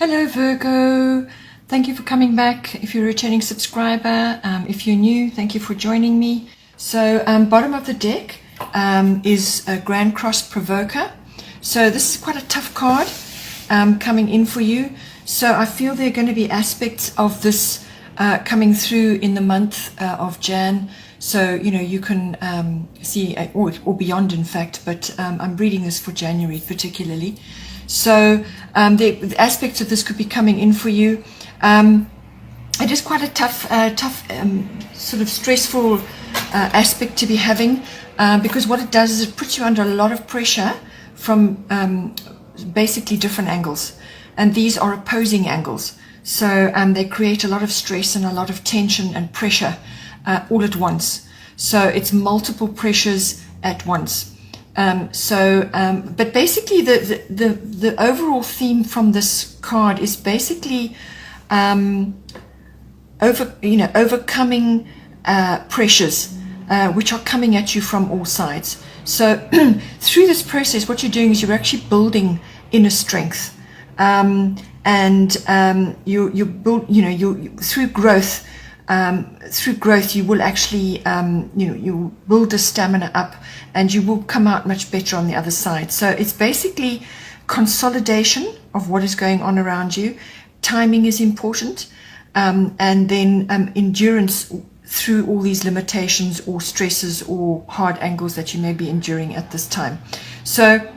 Hello Virgo, thank you for coming back. If you're a returning subscriber, if you're new, thank you for joining me. So bottom of the deck is a Grand Cross Provoker. So this is quite a tough card coming in for you. So I feel there are going to be aspects of this coming through in the month of Jan. So, you know, you can see, or beyond in fact, but I'm reading this for January particularly. So the aspects of this could be coming in for you. It is quite a tough, sort of stressful aspect to be having because what it does is it puts you under a lot of pressure from basically different angles. And these are opposing angles. So they create a lot of stress and a lot of tension and pressure all at once. So it's multiple pressures at once. But basically the overall theme from this card is basically overcoming pressures which are coming at you from all sides. So through this process, what you're doing is you're actually building inner strength, and you build, through growth. Through growth, you will actually, you build a stamina up and you will come out much better on the other side. So it's basically consolidation of what is going on around you. Timing is important, and then endurance through all these limitations or stresses or hard angles that you may be enduring at this time. So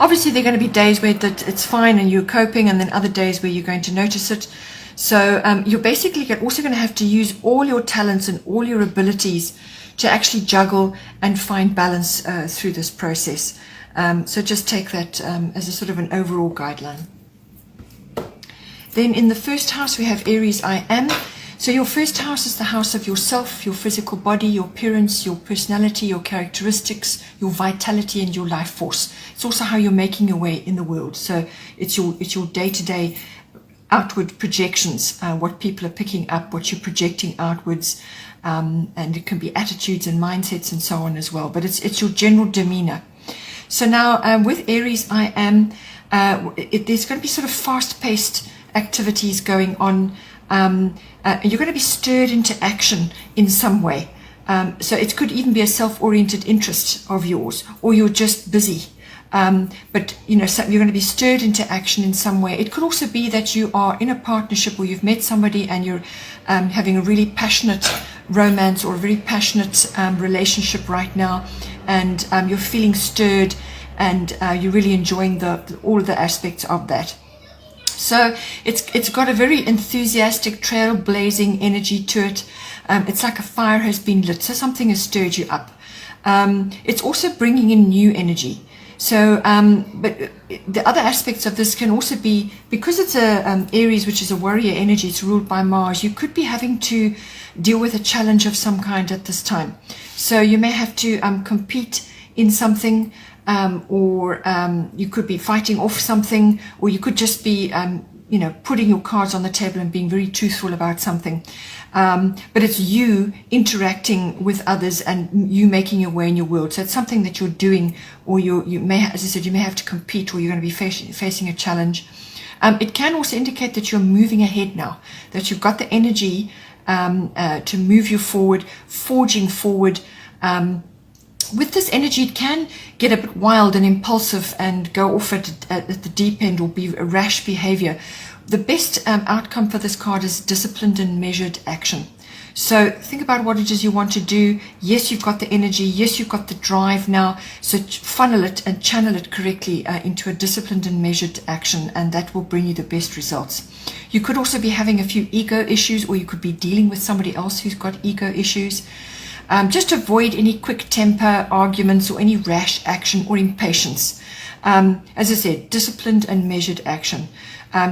obviously there are going to be days where it's fine and you're coping, and then other days where you're going to notice it. So you're basically also going to have to use all your talents and all your abilities to actually juggle and find balance through this process. So just take that as a sort of an overall guideline. Then in the first house we have Aries I Am. So your first house is the house of yourself, your physical body, your appearance, your personality, your characteristics, your vitality and your life force. It's also how you're making your way in the world. So it's your day-to-day outward projections, what people are picking up, what you're projecting outwards, and it can be attitudes and mindsets and so on as well, but it's your general demeanor. So now with Aries I Am, there's going to be sort of fast-paced activities going on. You're going to be stirred into action in some way. So it could even be a self-oriented interest of yours, or you're just busy. But so you're going to be stirred into action in some way. It could also be that you are in a partnership or you've met somebody and you're having a really passionate romance or a very passionate relationship right now, and you're feeling stirred and you're really enjoying all of the aspects of that. So it's got a very enthusiastic, trailblazing energy to it. It's like a fire has been lit, so something has stirred you up. It's also bringing in new energy. So, but the other aspects of this can also be, because it's a Aries, which is a warrior energy, it's ruled by Mars, you could be having to deal with a challenge of some kind at this time. So you may have to compete in something, or you could be fighting off something, or you could just be, putting your cards on the table and being very truthful about something. But it's you interacting with others and you making your way in your world. So it's something that you're doing, or you may, as I said, you may have to compete, or you're going to be facing a challenge. It can also indicate that you're moving ahead now, that you've got the energy to move you forward, forging forward. With this energy, it can get a bit wild and impulsive and go off at the deep end, or be a rash behavior. The best outcome for this card is disciplined and measured action. So think about what it is you want to do. Yes, you've got the energy. Yes, you've got the drive now. So funnel it and channel it correctly into a disciplined and measured action, and that will bring you the best results. You could also be having a few ego issues, or you could be dealing with somebody else who's got ego issues. Just avoid any quick temper arguments or any rash action or impatience. As I said, disciplined and measured action.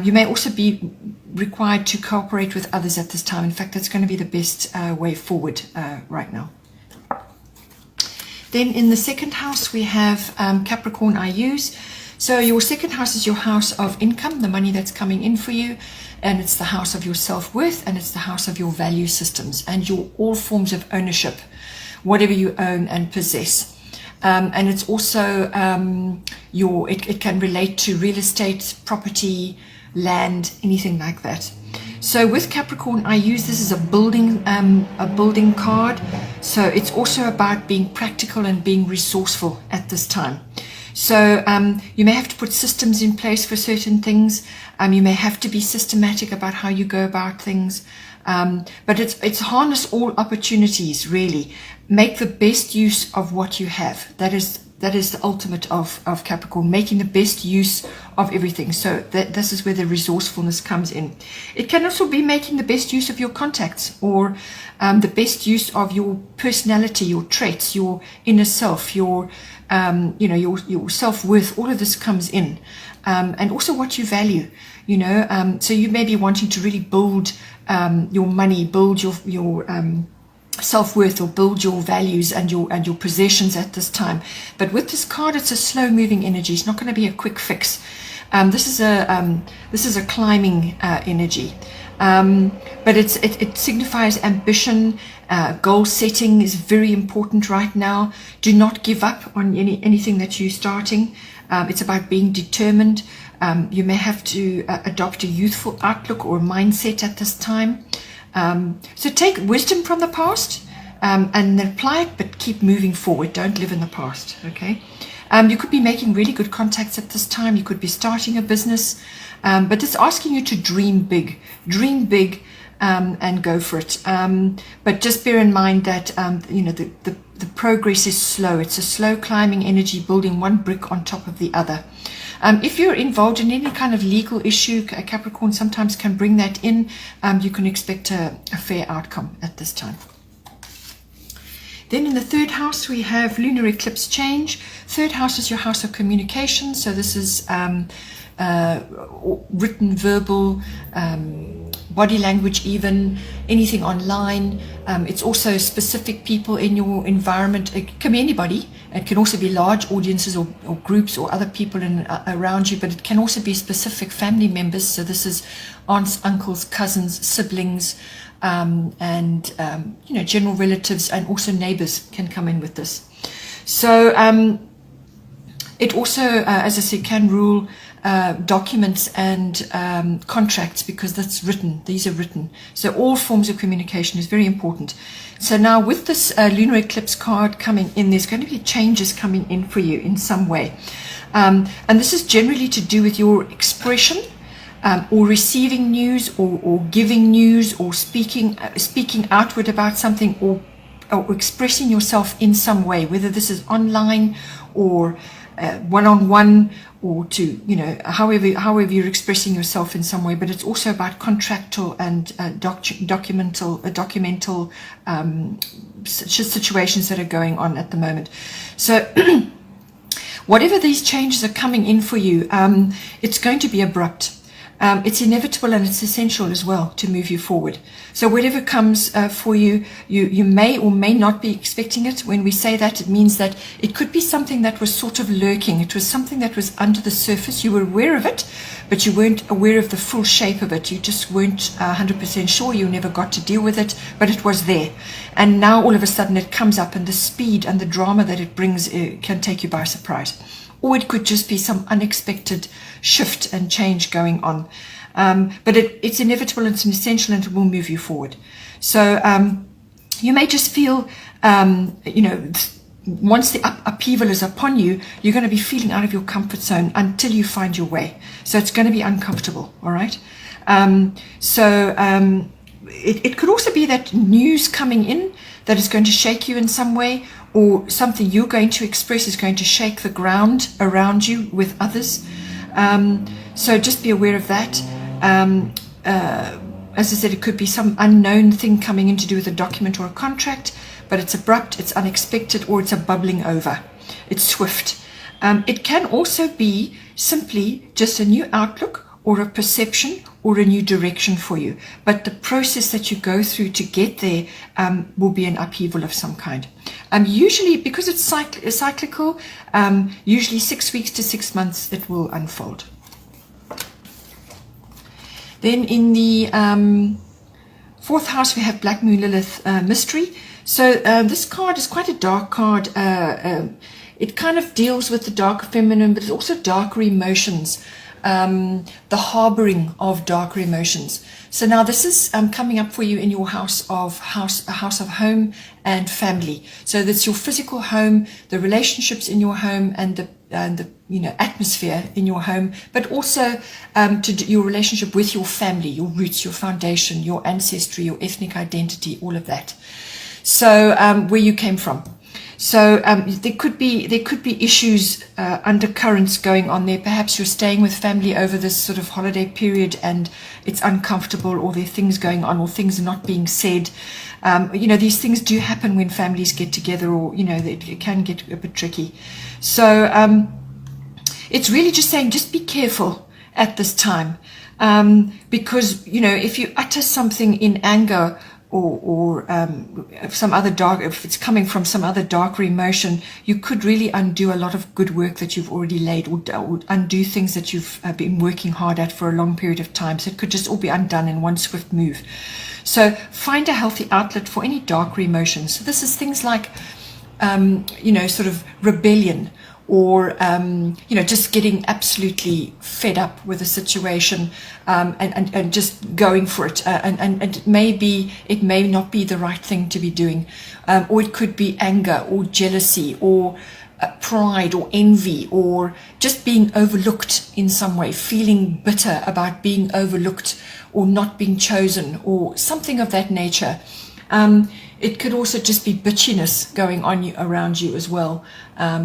You may also be required to cooperate with others at this time. In fact, that's going to be the best way forward right now. Then in the second house, we have Capricorn IUs. So your second house is your house of income, the money that's coming in for you. And it's the house of your self-worth, and it's the house of your value systems and all forms of ownership, whatever you own and possess. and it's also it can relate to real estate, property, land, anything like that. So with Capricorn, I use this as a building card. So it's also about being practical and being resourceful at this time. So you may have to put systems in place for certain things. You may have to be systematic about how you go about things. But it's harness all opportunities, really. Make the best use of what you have. That is the ultimate of Capricorn, making the best use of everything. So this is where the resourcefulness comes in. It can also be making the best use of your contacts, or the best use of your personality, your traits, your inner self, your self-worth. All of this comes in, and also what you value. So you may be wanting to really build your money, build your self-worth, or build your values and your possessions at this time. But with this card, it's a slow-moving energy. It's not going to be a quick fix. This is a climbing energy, but it signifies ambition. Goal setting is very important right now. Do not give up on anything that you're starting. It's about being determined. You may have to adopt a youthful outlook or mindset at this time. So take wisdom from the past and then apply it, but keep moving forward. Don't live in the past, okay? You could be making really good contacts at this time. You could be starting a business, but it's asking you to dream big and go for it. But just bear in mind that the progress is slow. It's a slow climbing energy, building one brick on top of the other. If you're involved in any kind of legal issue, Capricorn sometimes can bring that in. You can expect a fair outcome at this time. Then in the third house, we have lunar eclipse change. Third house is your house of communication. So this is written, verbal, body language, even anything online. It's also specific people in your environment. It can be anybody. It can also be large audiences or groups or other people around you, but it can also be specific family members. So this is aunts, uncles, cousins, siblings, and general relatives, and also neighbors can come in with this. So it also, as I said, can rule documents and contracts, because that's written. These are written. So all forms of communication is very important. So now with this lunar eclipse card coming in, there's going to be changes coming in for you in some way. And this is generally to do with your expression, or receiving news, or giving news, or speaking outward about something, or expressing yourself in some way, whether this is online or one-on-one, or to, however you're expressing yourself in some way. But it's also about contractual and documental situations that are going on at the moment. So whatever these changes are coming in for you, it's going to be abrupt. It's inevitable, and it's essential as well to move you forward. So whatever comes for you, you may or may not be expecting it. When we say that, it means that it could be something that was sort of lurking. It was something that was under the surface. You were aware of it, but you weren't aware of the full shape of it. You just weren't 100% sure. You never got to deal with it, but it was there. And now all of a sudden it comes up, and the speed and the drama that it brings can take you by surprise. Or it could just be some unexpected shift and change going on. But it's inevitable, and it's essential, and it will move you forward. So you may just feel, once the upheaval is upon you, you're going to be feeling out of your comfort zone until you find your way. So it's going to be uncomfortable, all right? It could also be that news coming in that is going to shake you in some way, or something you're going to express is going to shake the ground around you with others. So just be aware of that. As I said, it could be some unknown thing coming in to do with a document or a contract, but it's abrupt, it's unexpected, or it's a bubbling over. It's swift. It can also be simply just a new outlook, or a perception, or a new direction for you. But the process that you go through to get there will be an upheaval of some kind. Usually, because it's cyclical, usually 6 weeks to 6 months it will unfold. Then in the fourth house, we have Black Moon Lilith mystery. So this card is quite a dark card. it kind of deals with the darker feminine, but it's also darker emotions, the harboring of darker emotions. So now this is coming up for you in your house of home and family. So that's your physical home, the relationships in your home, and the atmosphere in your home, but also your relationship with your family, your roots, your foundation, your ancestry, your ethnic identity, all of that. So where you came from. So there could be issues, undercurrents going on there. Perhaps you're staying with family over this sort of holiday period and it's uncomfortable, or there are things going on, or things are not being said. These things do happen when families get together, or it can get a bit tricky. So it's really just saying, just be careful at this time, because if you utter something in anger, or some other if it's coming from some other darker emotion, you could really undo a lot of good work that you've already laid, or undo things that you've been working hard at for a long period of time. So it could just all be undone in one swift move. So find a healthy outlet for any darker emotions. So this is things like, sort of rebellion, or just getting absolutely fed up with a situation, and just going for it, and it may not be the right thing to be doing, or it could be anger or jealousy, or pride or envy, or just being overlooked in some way, feeling bitter about being overlooked or not being chosen, or something of that nature. It could also just be bitchiness going on around you as well.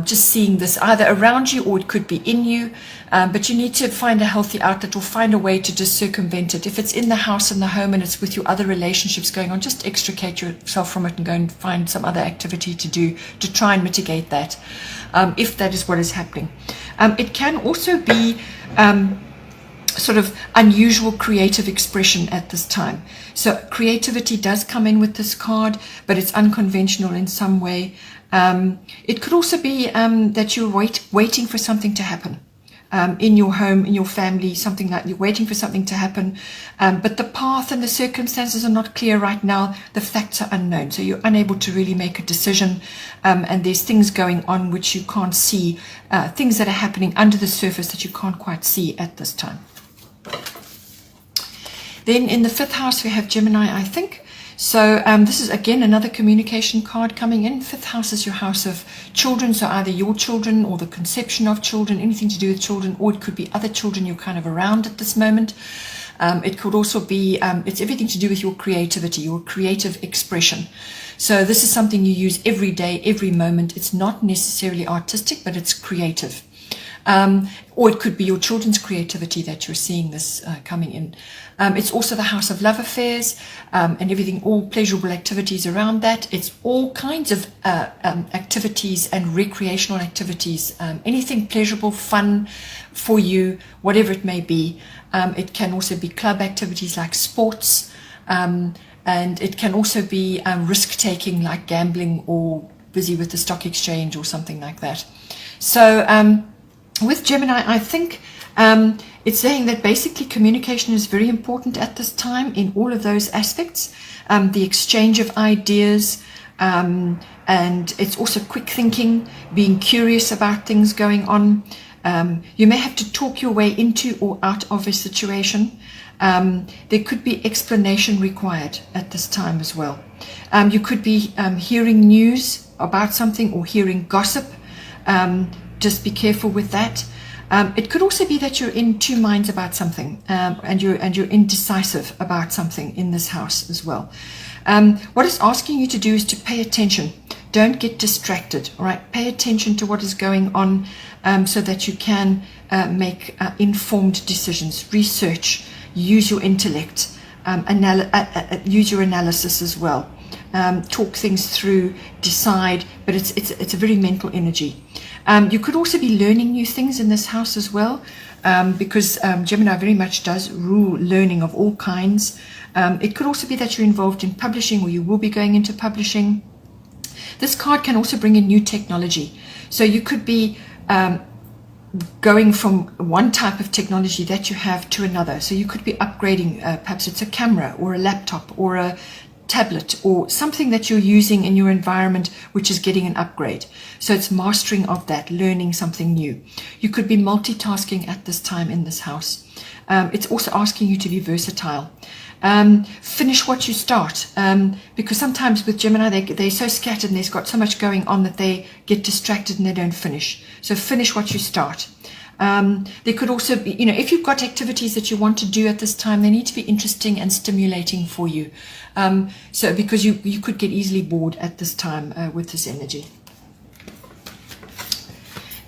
Just seeing this either around you, or it could be in you. But you need to find a healthy outlet, or find a way to just circumvent it. If it's in the house and the home and it's with your other relationships going on, just extricate yourself from it and go and find some other activity to do to try and mitigate that, if that is what is happening. It can also be sort of unusual creative expression at this time. So creativity does come in with this card, but it's unconventional in some way. It could also be that you're waiting for something to happen in your home, in your family, something like you're waiting for something to happen, but the path and the circumstances are not clear right now. The facts are unknown, so you're unable to really make a decision, and there's things going on which you can't see, things that are happening under the surface that you can't quite see at this time. Then in the 5th house we have Gemini, I think. So this is again another communication card coming in. 5th house is your house of children, so either your children or the conception of children, anything to do with children, or it could be other children you're kind of around at this moment. It could also be, it's everything to do with your creativity, your creative expression. So this is something you use every day, every moment. It's not necessarily artistic, but it's creative. Or it could be your children's creativity that you're seeing this coming in. It's also the house of love affairs, and everything, all pleasurable activities around that. It's all kinds of activities and recreational activities, anything pleasurable, fun for you, whatever it may be. It can also be club activities like sports, and it can also be risk-taking like gambling, or busy with the stock exchange or something like that. So with Gemini, I think it's saying that basically communication is very important at this time in all of those aspects. The exchange of ideas, and it's also quick thinking, being curious about things going on. You may have to talk your way into or out of a situation. There could be explanation required at this time as well. You could be hearing news about something, or hearing gossip. Just be careful with that. It could also be that you're in two minds about something, and you're indecisive about something in this house as well. What it's asking you to do is to pay attention. Don't get distracted. All right, pay attention to what is going on, so that you can make informed decisions. Research, use your intellect, use your analysis as well. Talk things through, decide, but it's a very mental energy. You could also be learning new things in this house as well, because Gemini very much does rule learning of all kinds. It could also be that you're involved in publishing, or you will be going into publishing. This card can also bring in new technology. So you could be going from one type of technology that you have to another. So you could be upgrading, perhaps it's a camera or a laptop or a tablet or something that you're using in your environment which is getting an upgrade. So it's mastering of that, learning something new. You could be multitasking at this time in this house. It's also asking you to be versatile. Finish what you start, because sometimes with Gemini they're so scattered and there's got so much going on that they get distracted and they don't finish. So finish what you start. There could also be, if you've got activities that you want to do at this time, they need to be interesting and stimulating for you. So because you could get easily bored at this time with this energy.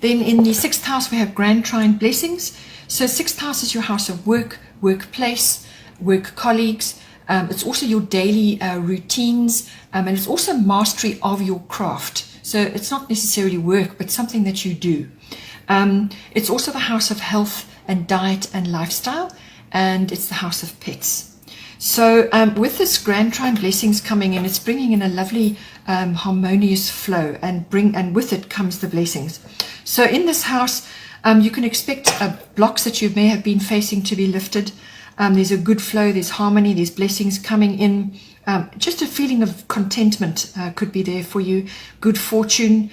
Then in the 6th house, we have Grand Trine blessings. So 6th house is your house of work, workplace, work colleagues. It's also your daily routines, and it's also mastery of your craft. So it's not necessarily work, but something that you do. It's also the house of health and diet and lifestyle, and it's the house of pets. So with this Grand Trine blessings coming in, it's bringing in a lovely harmonious flow, and with it comes the blessings. So in this house, you can expect blocks that you may have been facing to be lifted. There's a good flow, there's harmony, there's blessings coming in. Just a feeling of contentment could be there for you. Good fortune.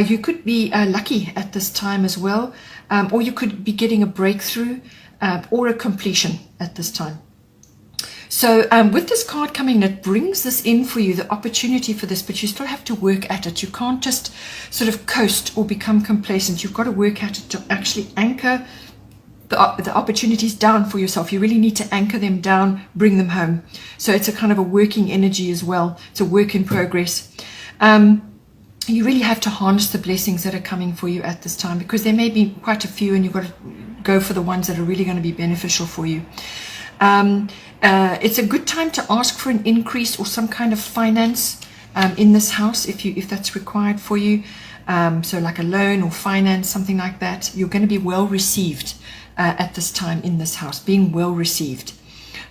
You could be lucky at this time as well, or you could be getting a breakthrough or a completion at this time. So with this card coming in, it brings this in for you, the opportunity for this, but you still have to work at it. You can't just sort of coast or become complacent. You've got to work at it to actually anchor the opportunities down for yourself. You really need to anchor them down, bring them home. So it's a kind of a working energy as well. It's a work in progress. You really have to harness the blessings that are coming for you at this time, because there may be quite a few and you've got to go for the ones that are really going to be beneficial for you. It's a good time to ask for an increase or some kind of finance in this house if that's required for you. So like a loan or finance, something like that. You're going to be well received at this time in this house, being well received.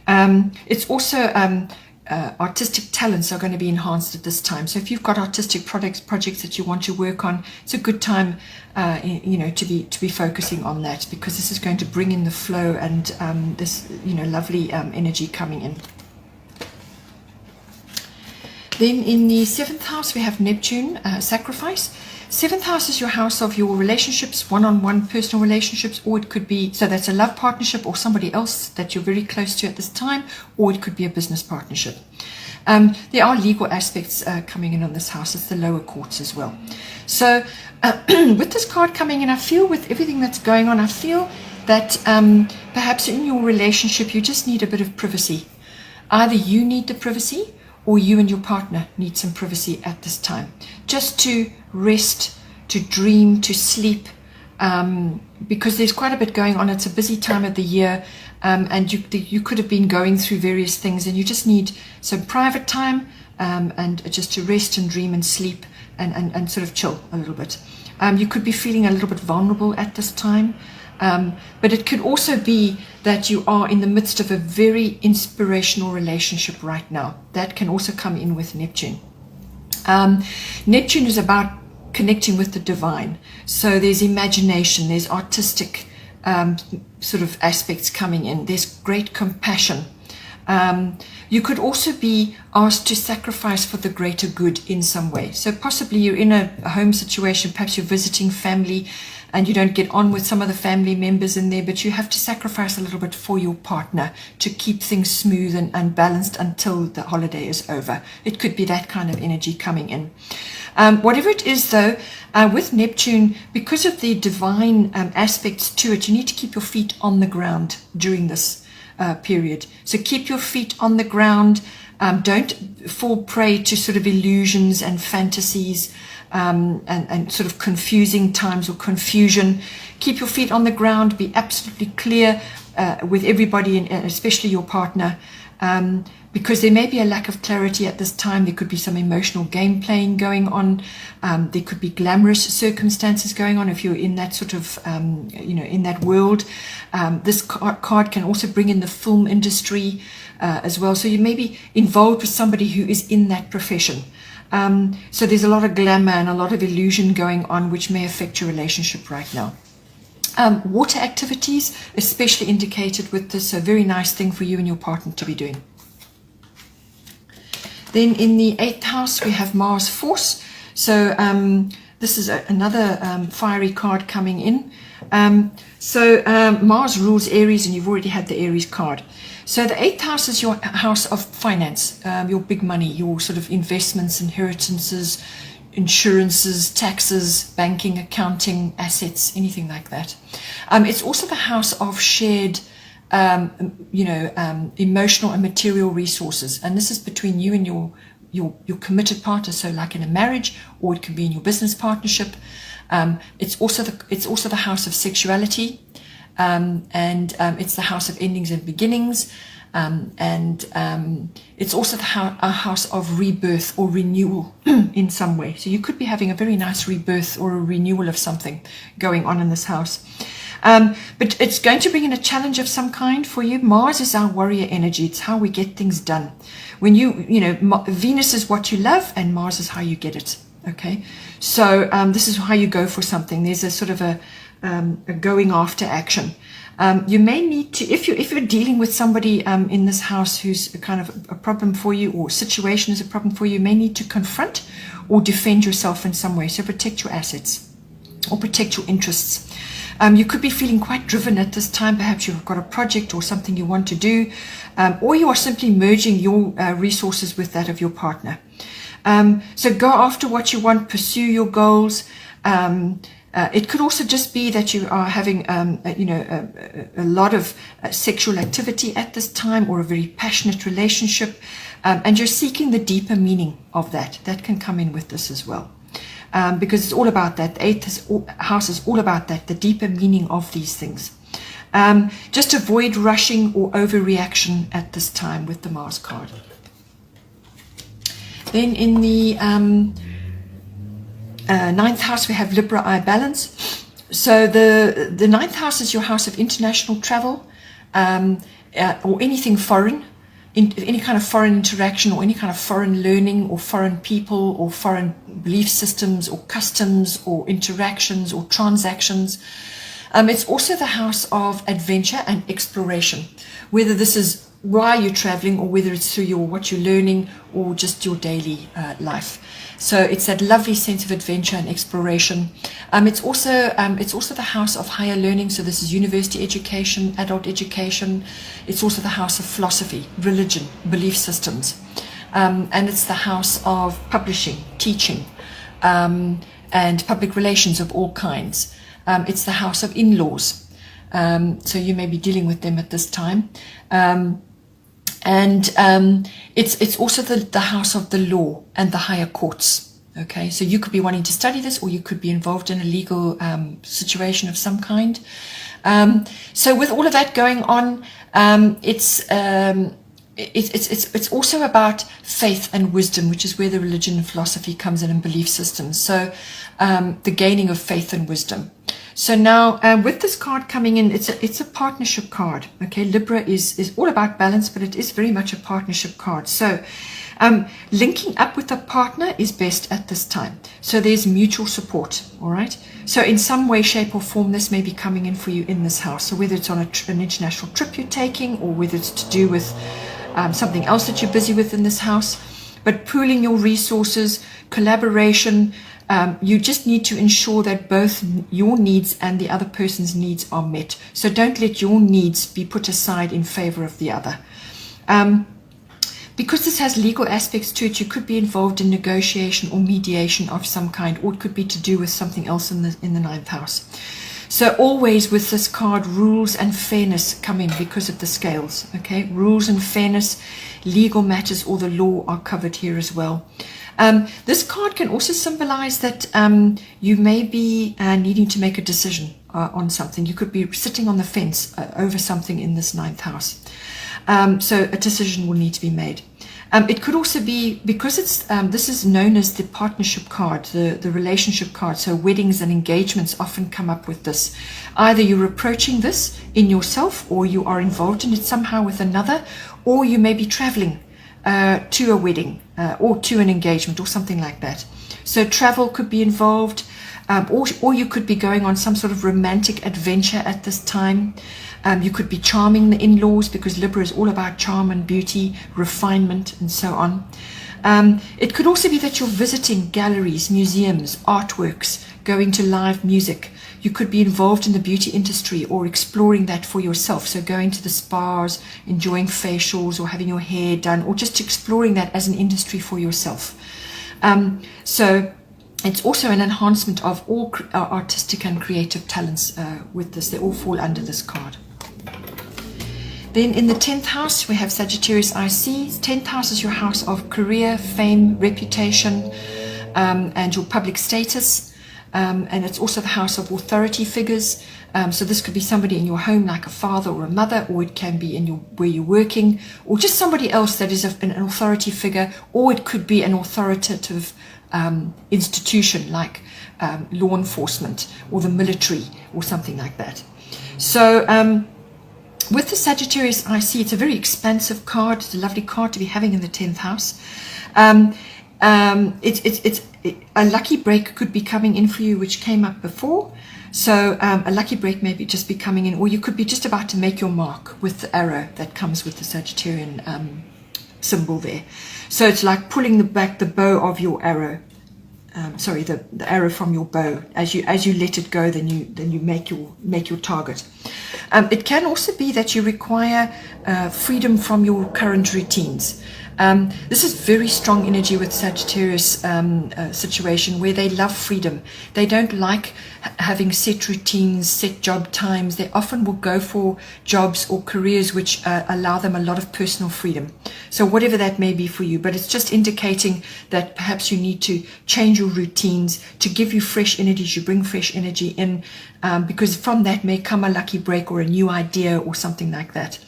It's also artistic talents are going to be enhanced at this time. So if you've got artistic projects that you want to work on, it's a good time to be focusing on that, because this is going to bring in the flow and this lovely energy coming in. Then in the 7th house we have Neptune, sacrifice. 7th house is your house of your relationships, one-on-one personal relationships, or it could be, so that's a love partnership or somebody else that you're very close to at this time, or it could be a business partnership. There are legal aspects coming in on this house. It's the lower courts as well. So with this card coming in, I feel with everything that's going on, I feel that perhaps in your relationship you just need a bit of privacy. Either you need the privacy, or you and your partner need some privacy at this time, just to rest, to dream, to sleep, because there's quite a bit going on. It's a busy time of the year, and you could have been going through various things, and you just need some private time and just to rest and dream and sleep and sort of chill a little bit. You could be feeling a little bit vulnerable at this time. But it could also be that you are in the midst of a very inspirational relationship right now. That can also come in with Neptune. Neptune is about connecting with the divine. So there's imagination, there's artistic sort of aspects coming in. There's great compassion. You could also be asked to sacrifice for the greater good in some way. So possibly you're in a home situation, perhaps you're visiting family, and you don't get on with some of the family members in there, but you have to sacrifice a little bit for your partner to keep things smooth and balanced until the holiday is over. It could be that kind of energy coming in. Whatever it is though, with Neptune, because of the divine aspects to it, you need to keep your feet on the ground during this period. So keep your feet on the ground. Don't fall prey to sort of illusions and fantasies and sort of confusing times or confusion. Keep your feet on the ground. Be absolutely clear with everybody, and especially your partner, because there may be a lack of clarity at this time. There could be some emotional game playing going on. There could be glamorous circumstances going on if you're in that sort of, in that world. This card can also bring in the film industry as well. So you may be involved with somebody who is in that profession. So there's a lot of glamour and a lot of illusion going on, which may affect your relationship right now. Water activities, especially indicated with this, a very nice thing for you and your partner to be doing. Then in the 8th house, we have Mars Force. So this is another fiery card coming in. Mars rules Aries, and you've already had the Aries card. So the 8th house is your house of finance, your big money, your sort of investments, inheritances, insurances, taxes, banking, accounting, assets, anything like that. It's also the house of shared, emotional and material resources. And this is between you and your committed partner. So like in a marriage, or it can be in your business partnership. It's also the house of sexuality, and it's the house of endings and beginnings, and it's also a house of rebirth or renewal in some way. So you could be having a very nice rebirth or a renewal of something going on in this house. But it's going to bring in a challenge of some kind for you. Mars is our warrior energy. It's how we get things done. When Venus is what you love, and Mars is how you get it. Okay, so this is how you go for something. There's a sort of a going after action. You may need to, if you're dealing with somebody in this house who's a kind of a problem for you, or situation is a problem for you, you may need to confront or defend yourself in some way. So protect your assets or protect your interests. You could be feeling quite driven at this time. Perhaps you've got a project or something you want to do, or you are simply merging your resources with that of your partner. So go after what you want, pursue your goals. It could also just be that you are having, a lot of sexual activity at this time, or a very passionate relationship, and you're seeking the deeper meaning of that. That can come in with this as well, because it's all about that. The 8th house is all about that, the deeper meaning of these things. Just avoid rushing or overreaction at this time with the Mars card. Then in the 9th house, we have Libra I balance. So the 9th house is your house of international travel, or anything foreign, any kind of foreign interaction, or any kind of foreign learning, or foreign people, or foreign belief systems, or customs, or interactions, or transactions. It's also the house of adventure and exploration, whether this is why you're traveling, or whether it's through what you're learning, or just your daily life. So it's that lovely sense of adventure and exploration. It's also the house of higher learning. So this is university education, adult education. It's also the house of philosophy, religion, belief systems, and it's the house of publishing, teaching, and public relations of all kinds. It's the house of in-laws. So you may be dealing with them at this time. It's also the house of the law and the higher courts. Okay, so you could be wanting to study this, or you could be involved in a legal situation of some kind. So with all of that going on, it's also about faith and wisdom, which is where the religion and philosophy comes in, and belief systems. So the gaining of faith and wisdom. So now with this card coming in, it's a partnership card. Okay, Libra is all about balance, but it is very much a partnership card. So linking up with a partner is best at this time. So there's mutual support. All right. So in some way, shape or form, this may be coming in for you in this house. So whether it's on an international trip you're taking, or whether it's to do with something else that you're busy with in this house, but pooling your resources, collaboration. You just need to ensure that both your needs and the other person's needs are met. So don't let your needs be put aside in favor of the other. Because this has legal aspects to it, you could be involved in negotiation or mediation of some kind, or it could be to do with something else in the 9th house. So always with this card, rules and fairness come in because of the scales. Okay, rules and fairness, legal matters or the law are covered here as well. This card can also symbolize that you may be needing to make a decision on something. You could be sitting on the fence over something in this 9th house. So a decision will need to be made. It could also be, because this is known as the partnership card, the relationship card. So weddings and engagements often come up with this. Either you're approaching this in yourself, or you are involved in it somehow with another, or you may be traveling to a wedding or to an engagement or something like that. So travel could be involved, or you could be going on some sort of romantic adventure at this time. You could be charming the in-laws, because Libra is all about charm and beauty, refinement, and so on. It could also be that you're visiting galleries, museums, artworks, going to live music. You could be involved in the beauty industry or exploring that for yourself. So going to the spas, enjoying facials or having your hair done, or just exploring that as an industry for yourself. So it's also an enhancement of all artistic and creative talents with this. They all fall under this card. Then in the 10th house, we have Sagittarius IC. 10th house is your house of career, fame, reputation, and your public status. And it's also the house of authority figures. So this could be somebody in your home, like a father or a mother, or it can be in where you're working, or just somebody else that is an authority figure, or it could be an authoritative institution like law enforcement or the military or something like that. So with the Sagittarius IC, it's a very expansive card. It's a lovely card to be having in the 10th house. A lucky break could be coming in for you, which came up before. So a lucky break may just be coming in, or you could be just about to make your mark with the arrow that comes with the Sagittarian symbol there. So it's like pulling the bow of your arrow. The arrow from your bow. As you let it go, then you make your target. It can also be that you require freedom from your current routines. This is very strong energy with Sagittarius situation where they love freedom. They don't like having set routines, set job times. They often will go for jobs or careers which allow them a lot of personal freedom. So whatever that may be for you, but it's just indicating that perhaps you need to change your routines to give you fresh energy, to bring fresh energy in, because from that may come a lucky break or a new idea or something like that.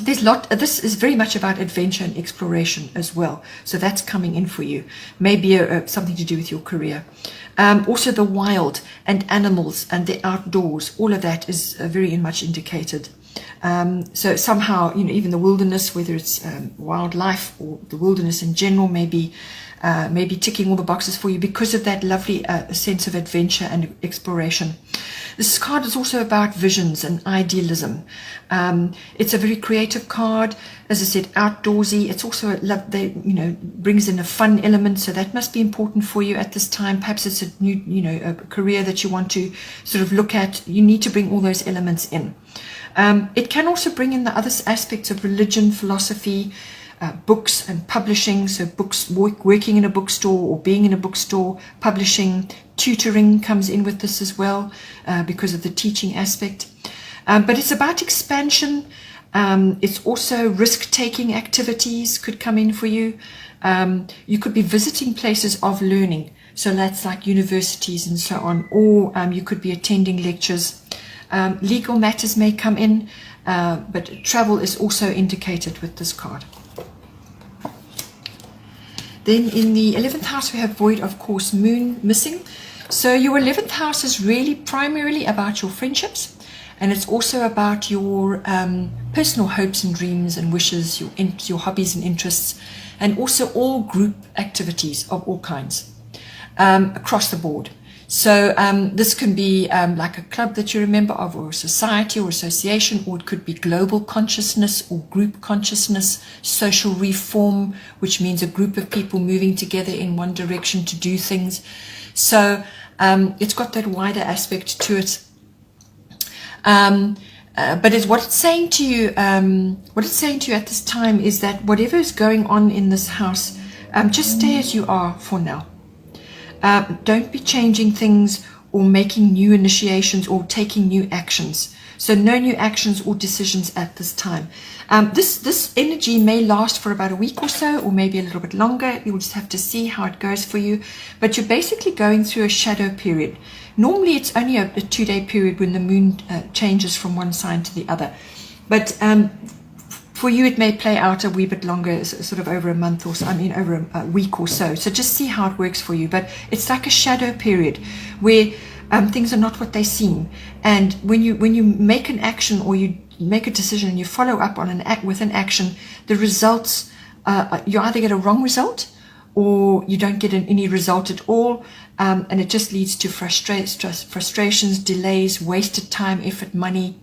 This is very much about adventure and exploration as well. So that's coming in for you. Maybe something to do with your career. Also the wild and animals and the outdoors, all of that is very much indicated. So somehow, even the wilderness, whether it's wildlife or the wilderness in general, maybe ticking all the boxes for you because of that lovely sense of adventure and exploration. This card is also about visions and idealism. It's a very creative card, as I said, outdoorsy. It's also brings in a fun element, so that must be important for you at this time. Perhaps it's a new, a career that you want to sort of look at. You need to bring all those elements in. It can also bring in the other aspects of religion, philosophy, books and publishing. So books, working in a bookstore or being in a bookstore, publishing, tutoring comes in with this as well because of the teaching aspect. But it's about expansion. It's also risk-taking activities could come in for you. You could be visiting places of learning. So that's like universities and so on. Or you could be attending lectures. Legal matters may come in, but travel is also indicated with this card. Then in the 11th house, we have void, of course, moon missing. So your 11th house is really primarily about your friendships. And it's also about your personal hopes and dreams and wishes, your hobbies and interests, and also all group activities of all kinds across the board. So this can be like a club that you're a member of, or a society or association, or it could be global consciousness or group consciousness, social reform, which means a group of people moving together in one direction to do things. So it's got that wider aspect to it. But what it's saying to you at this time is that whatever is going on in this house, just stay as you are for now. Don't be changing things or making new initiations or taking new actions. So no new actions or decisions at this time. This energy may last for about a week or so, or maybe a little bit longer. You'll just have to see how it goes for you. But you're basically going through a shadow period. Normally it's only a 2-day period when the moon changes from one sign to the other. But for you, it may play out a wee bit longer, sort of over a month or so, over a week or so. So just see how it works for you. But it's like a shadow period where things are not what they seem. And when you make an action or you make a decision and you follow up on with an action, the results, you either get a wrong result or you don't get any result at all. And it just leads to frustrations, delays, wasted time, effort, money,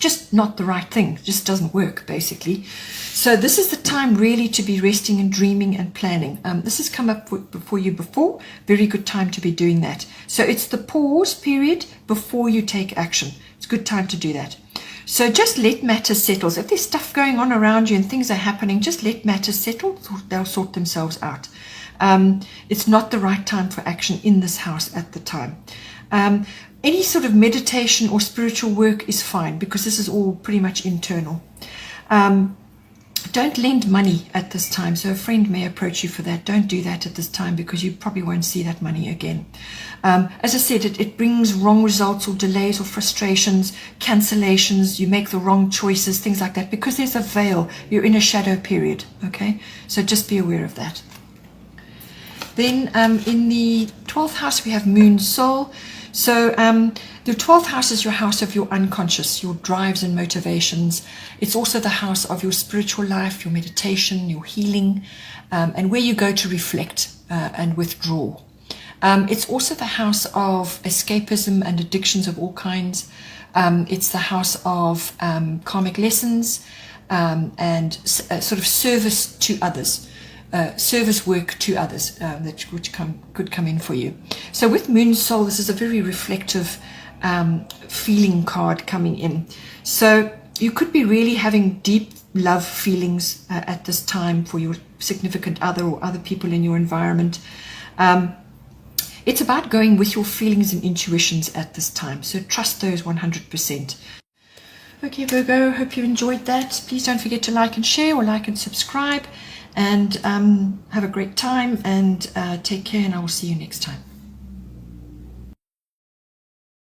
just not the right thing. It just doesn't work, basically. So this is the time really to be resting and dreaming and planning. This has come up for you before. Very good time to be doing that. So it's the pause period before you take action. It's a good time to do that. So just let matters settle. If there's stuff going on around you and things are happening, just let matters settle. They'll sort themselves out. It's not the right time for action in this house at the time. Any sort of meditation or spiritual work is fine, because this is all pretty much internal. Don't lend money at this time. So a friend may approach you for that. Don't do that at this time, because you probably won't see that money again. As I said, it brings wrong results or delays or frustrations, cancellations. You make the wrong choices, things like that, because there's a veil. You're in a shadow period. Okay, so just be aware of that. Then in the 12th house, we have Moon Soul. So the 12th house is your house of your unconscious, your drives and motivations. It's also the house of your spiritual life, your meditation, your healing, and where you go to reflect and withdraw. It's also the house of escapism and addictions of all kinds. It's the house of karmic lessons and sort of service to others. Service work to others, which could come in for you. So with Moon Soul, this is a very reflective feeling card coming in. So you could be really having deep love feelings at this time for your significant other or other people in your environment. It's about going with your feelings and intuitions at this time. So trust those 100%. Okay, Virgo, hope you enjoyed that. Please don't forget to like and share, or like and subscribe. And have a great time, and take care, and I will see you next time.